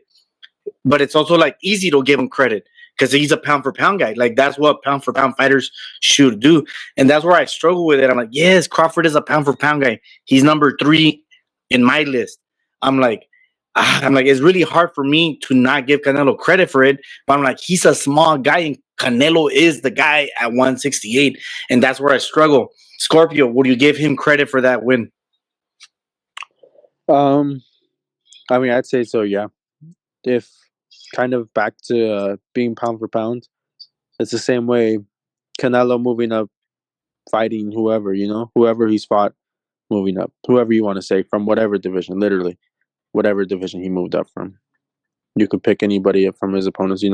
but it's also like easy to give him credit because he's a pound for pound guy. Like that's what pound for pound fighters should do. And that's where I struggle with it. I'm like, yes, Crawford is a pound for pound guy. He's number 3 in my list. I'm like, it's really hard for me to not give Canelo credit for it. But I'm like, he's a small guy and Canelo is the guy at 168. And that's where I struggle. Scorpio, would you give him credit for that win? I mean, I'd say so. Yeah. If kind of back to being pound for pound, it's the same way. Canelo moving up, fighting whoever, whoever he's fought, moving up, whoever you want to say, from whatever division, literally, whatever division he moved up from. You could pick anybody up from his opponents,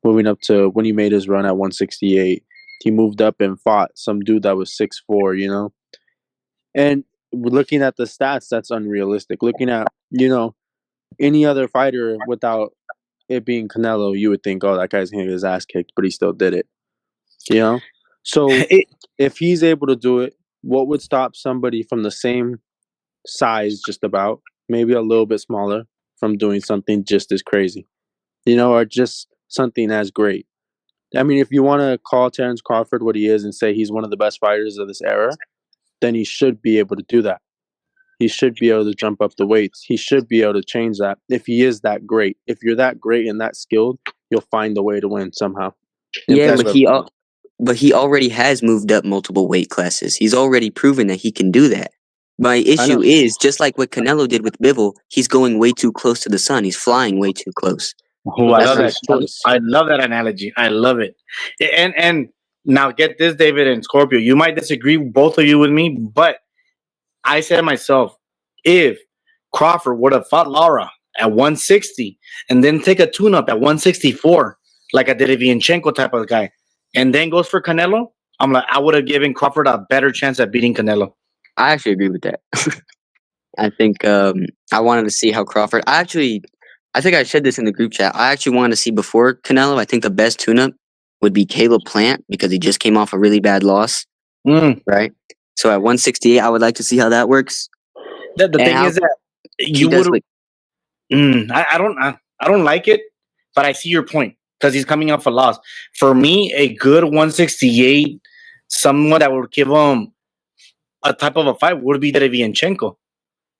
moving up to when he made his run at 168. He moved up and fought some dude that was 6'4", And looking at the stats, that's unrealistic. Looking at, any other fighter without it being Canelo, you would think, oh, that guy's going to get his ass kicked, but he still did it. So if he's able to do it, what would stop somebody from the same size, just about, maybe a little bit smaller, from doing something just as crazy, or just something as great? I mean, if you want to call Terrence Crawford what he is and say he's one of the best fighters of this era, then he should be able to do that. He should be able to jump up the weights. He should be able to change that if he is that great. If you're that great and that skilled, you'll find a way to win somehow. And Yeah, but he already has moved up multiple weight classes. He's already proven that he can do that. My issue is, just like what Canelo did with Bivol, he's going way too close to the sun. He's flying way too close. Oh, But I that's love that. his choice. I love that analogy. I love it. And now get this, David and Scorpio. You might disagree, both of you, with me, but I said to myself, if Crawford would have fought Lara at 160 and then take a tune-up at 164, like a Derevianchenko type of guy, and then goes for Canelo, I'm like, I would have given Crawford a better chance at beating Canelo. I actually agree with that. I think I wanted to see how Crawford. I think I said this in the group chat. I actually wanted to see before Canelo. I think the best tune-up would be Caleb Plant because he just came off a really bad loss, Mm. right? So at 168, I would like to see how that works. The And thing how is that he you does would. like, I don't like it, but I see your point because he's coming off a loss. For me, a good 168, someone that would give him a type of a fight would be Derevianchenko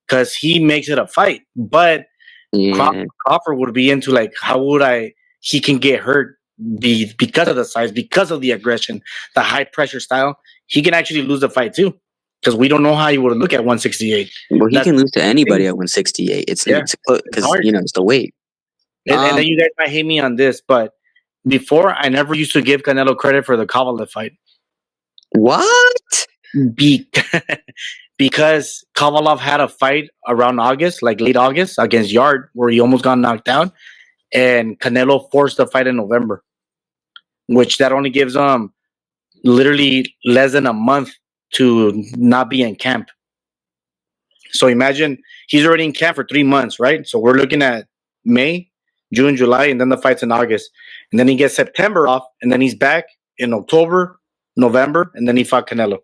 because he makes it a fight. But yeah, Crawford would be into like, how would I? He can get hurt because of the size, because of the aggression, the high pressure style. He can actually lose the fight too because we don't know how he would look at 168. well, he That's can lose to the anybody thing. at 168. Yeah, It's it's because hard. it's the weight. And then you guys might hate me on this, but before I never used to give Canelo credit for the Kovalev fight What? Be- because Kovalev had a fight around August, like late August, against Yard, where he almost got knocked down, and Canelo forced the fight in November, which that only gives literally less than a month to not be in camp. So imagine he's already in camp for 3 months, right? So we're looking at May, June, July, and then the fight's in August. And then he gets September off, and then he's back in October, November, and then he fought Canelo.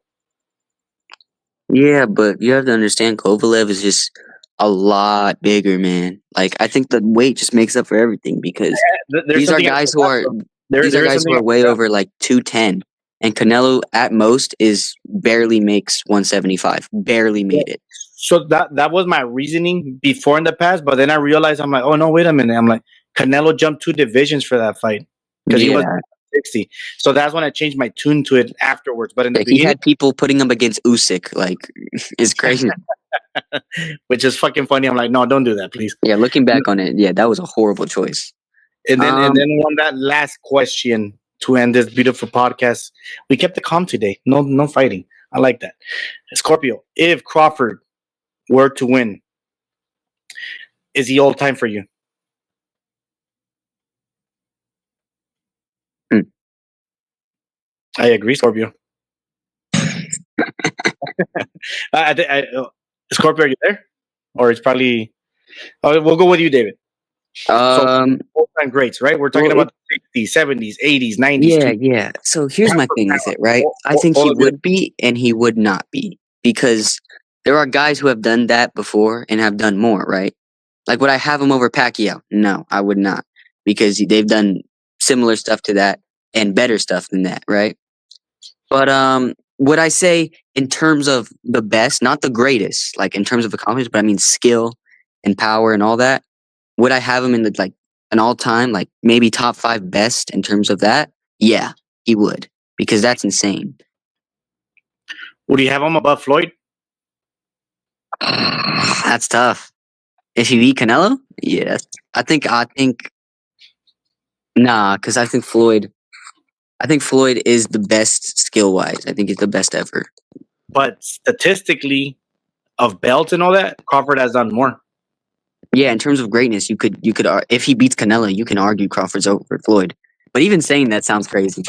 Yeah, but you have to understand, Kovalev is just a lot bigger, man. Like I think the weight just makes up for everything because There's these are something I guys who forgot, are though. There is something I way forgot. over like 210, and Canelo at most is barely makes 175. Barely made it. So that was my reasoning before in the past, but then I realized I'm like, oh no, wait a minute. I'm like, Canelo jumped 2 divisions for that fight because he was Yeah, 60. So that's when I changed my tune to it afterwards. But in the yeah, he beginning, had people putting him against Usyk. Like it's crazy. which is fucking funny, I'm like, no, don't do that, please. Yeah, looking back on it, yeah, that was a horrible choice. And then on that last question to end this beautiful podcast, we kept it calm today. No fighting. I like that. Scorpio, if Crawford were to win, is he all time for you? Hmm. I agree, Scorpio. Scorpio, are you there? Or it's probably. Oh, we'll go with you, David. So Um, all-time greats, right? We're talking well, about the 60s, 70s, 80s, 90s, yeah, 2000s. yeah. So here's my thing with it, right? I think All he of you. would be and he would not be because there are guys who have done that before and have done more, right? Like, would I have him over Pacquiao? No, I would not because they've done similar stuff to that and better stuff than that, right? But would I say in terms of the best, not the greatest, like in terms of accomplishments, but I mean skill and power and all that? Would I have him in the like an all time, like maybe top 5 best in terms of that? Yeah, he would because that's insane. Would you have him above Floyd? That's tough. If he beat Canelo, yes. I think nah, because I think Floyd. I think Floyd is the best skill wise. I think he's the best ever. But statistically, of belts and all that, Crawford has done more. Yeah, in terms of greatness, you could if he beats Canelo, you can argue Crawford's over Floyd. But even saying that sounds crazy.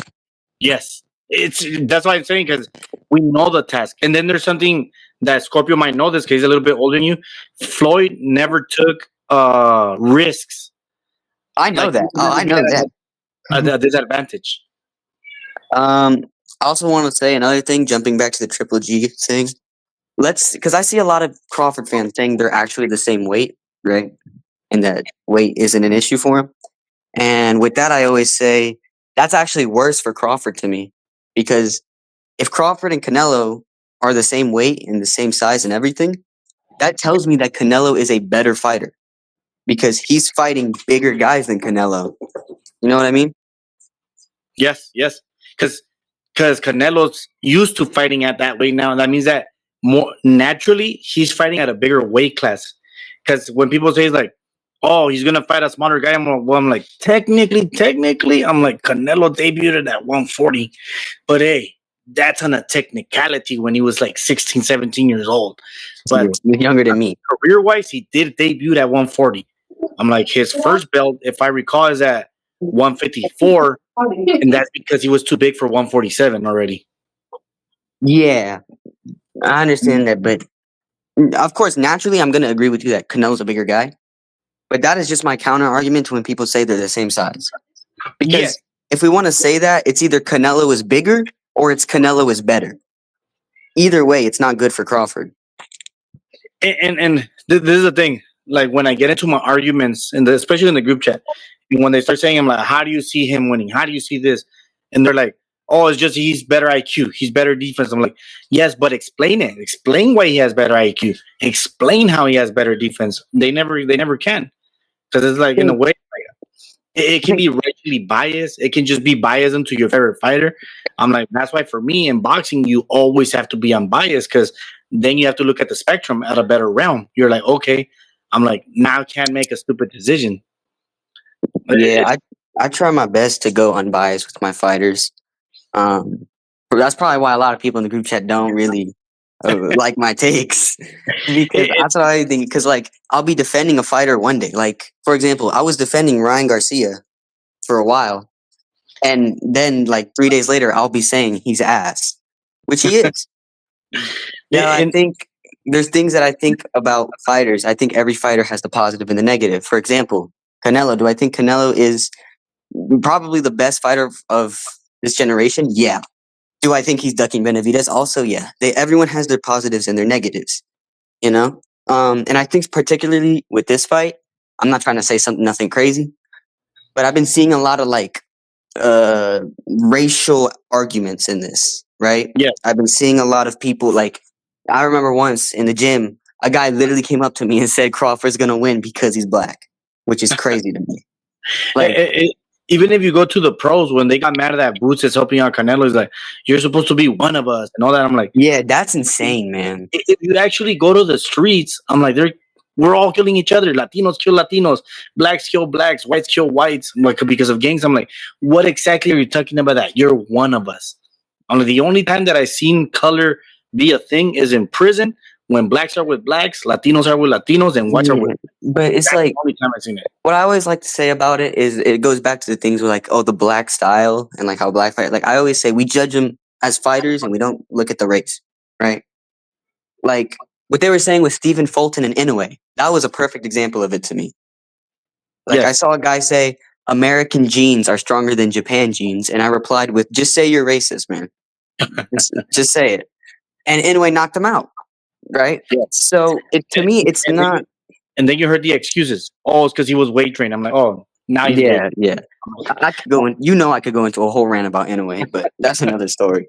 Yes, that's why I'm saying because we know the task. And then there's something that Scorpio might know this because he's a little bit older than you. Floyd never took risks. I know Like that. Oh, I know that. a disadvantage. I also want to say another thing, jumping back to the Triple G thing. Because I see a lot of Crawford fans saying they're actually the same weight, right? And that weight isn't an issue for him. And with that, I always say that's actually worse for Crawford to me. Because if Crawford and Canelo are the same weight and the same size and everything, that tells me that Canelo is a better fighter. Because he's fighting bigger guys than Canelo. You know what I mean? Yes, because Canelo's used to fighting at that weight now, and that means that more naturally he's fighting at a bigger weight class. Because when people say like, oh, he's gonna fight a smaller guy. I'm like, technically, I'm like, Canelo debuted at 140, but hey, that's on a technicality when he was like 16, 17 years old. But You're younger than me. career wise, he did debut at 140. I'm like, his first belt, if I recall, is at 154, and that's because he was too big for 147 already. Yeah, I understand that, but of course, naturally, I'm going to agree with you that Canelo's a bigger guy. But that is just my counter argument to when people say they're the same size. Because Yes. if we want to say that, it's either Canelo is bigger or it's Canelo is better. Either way, it's not good for Crawford. And this is the thing. Like when I get into my arguments, especially in the group chat, and when they start saying, "I'm like, how do you see him winning? How do you see this?" And they're like, "Oh, it's just he's better IQ, he's better defense." I'm like, "Yes, but explain it. Explain why he has better IQ. Explain how he has better defense." They never can, because it's like in a way, it can be racially biased. It can just be biased into your favorite fighter. I'm like, that's why for me in boxing, you always have to be unbiased because then you have to look at the spectrum at a better realm. You're like, okay, I'm like, now I can't make a stupid decision. Yeah, I try my best to go unbiased with my fighters. That's probably why a lot of people in the group chat don't really like my takes because that's what I think. Because like I'll be defending a fighter one day. Like for example, I was defending Ryan Garcia for a while, and then like 3 days later, I'll be saying he's ass, which he is. Now I think there's things that I think about fighters. I think every fighter has the positive and the negative. For example, Canelo. Do I think Canelo is probably the best fighter of this generation? Yeah. Do I think he's ducking Benavidez? Also, yeah. Everyone has their positives and their negatives, you know. And I think particularly with this fight, I'm not trying to say nothing crazy, but I've been seeing a lot of like racial arguments in this, right? Yeah. I've been seeing a lot of people like I remember once in the gym, a guy literally came up to me and said Crawford's gonna win because he's black, which is crazy to me. Like, even if you go to the pros, when they got mad at that Boots is helping out Canelo, is like, you're supposed to be one of us and all that. I'm like, yeah, that's insane, man. If you actually go to the streets, I'm like, we're all killing each other. Latinos kill Latinos, blacks kill blacks, whites kill whites. I'm like, because of gangs. I'm like, what exactly are you talking about? That you're one of us. I'm like, the only time that I've seen color be a thing is in prison when blacks are with blacks, Latinos are with Latinos, and whites are with. But it's That's like the only time I've seen it. what I always like to say about it is it goes back to the things with like, oh, the black style and like how black fight. Like I always say, we judge them as fighters and we don't look at the race, right? Like what they were saying with Stephen Fulton and Inoue, that was a perfect example of it to me. Like I saw a guy say American genes are stronger than Japan genes, and I replied with, "Just say you're racist, man. just say it." And Inoue knocked him out, right? Yes. So to me, it's not. And then you heard the excuses. Oh, it's because he was weight trained. I'm like, oh, now he's yeah. I could go in. I could go into a whole rant about Inoue, but that's another story.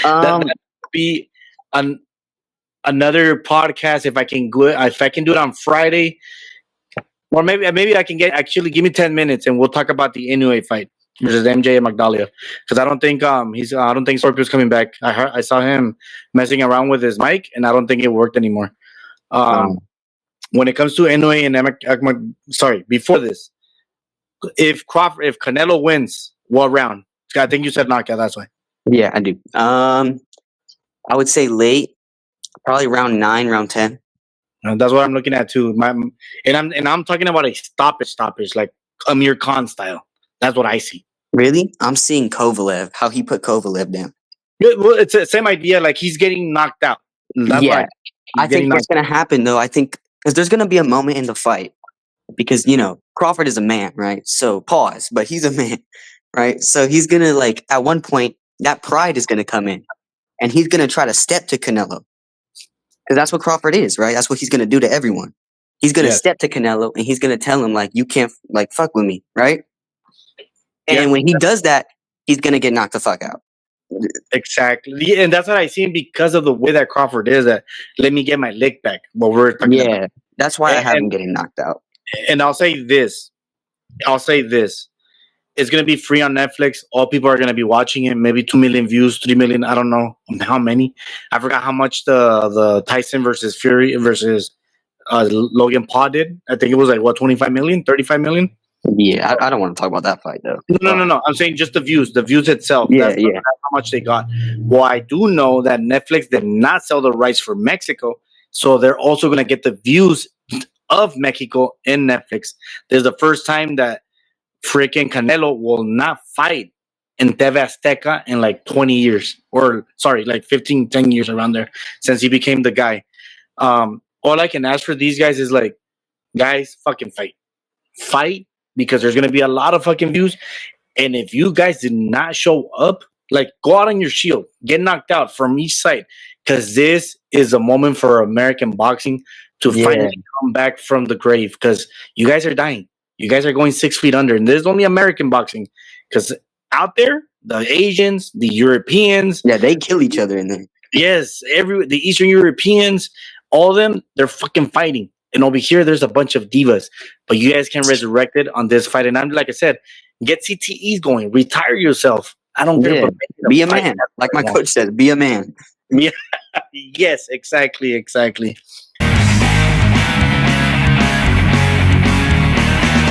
That would be another podcast if I can do it on Friday, or maybe I can give me 10 minutes and we'll talk about the Inoue fight versus MJ and Magdalia, because I don't think Scorpio's coming back. I saw him messing around with his mic and I don't think it worked anymore. When it comes to Inoue and before this, if Canelo wins, what round? I think you said knockout. That's why. Yeah, I do. I would say late, probably round 9, round 10. That's what I'm looking at too. I'm talking about a stoppage, like Amir Khan style. That's what I see. Really? I'm seeing Kovalev, how he put Kovalev down. Well, it's the same idea. Like he's getting knocked out. That's yeah, I think what's going to happen though, I think, because there's going to be a moment in the fight, because Crawford is a man, right? So pause, but he's a man, right? So he's going to like at one point that pride is going to come in, and he's going to try to step to Canelo, because that's what Crawford is, right? That's what he's going to do to everyone. He's going to step to Canelo, and he's going to tell him like, you can't like fuck with me, right? And when he does that, he's going to get knocked the fuck out. Exactly. And that's what I seen because of the way that Crawford is, that let me get my lick back. But we're talking about. That's why I have him getting knocked out. And I'll say this. It's going to be free on Netflix. All people are going to be watching it. Maybe 2 million views, 3 million. I don't know how many. I forgot how much the Tyson versus Fury versus Logan Paul did. I think it was like what 25 million, 35 million. Yeah, I don't want to talk about that fight though. No. I'm saying just the views itself. Yeah, That's how much they got. Well, I do know that Netflix did not sell the rights for Mexico, so they're also going to get the views of Mexico in Netflix. This is the first time that freaking Canelo will not fight in TV Azteca in like 20 years, or sorry, like 15, 10 years around there since he became the guy. All I can ask for these guys is like, guys, fucking fight because there's gonna be a lot of fucking views. And if you guys did not show up, like go out on your shield, get knocked out from each side, because this is a moment for American boxing to finally come back from the grave. Because you guys are dying, you guys are going 6 feet under, and there's only American boxing. Because out there, the Asians, the Europeans, they kill each other in there. yes, the Eastern Europeans, all of them, they're fucking fighting. And over here, there's a bunch of divas, but you guys can resurrect it on this fight. And I'm like I said, get CTEs going, retire yourself. I don't care. But be a man, like my coach says. Be a man. Yeah, yes, exactly.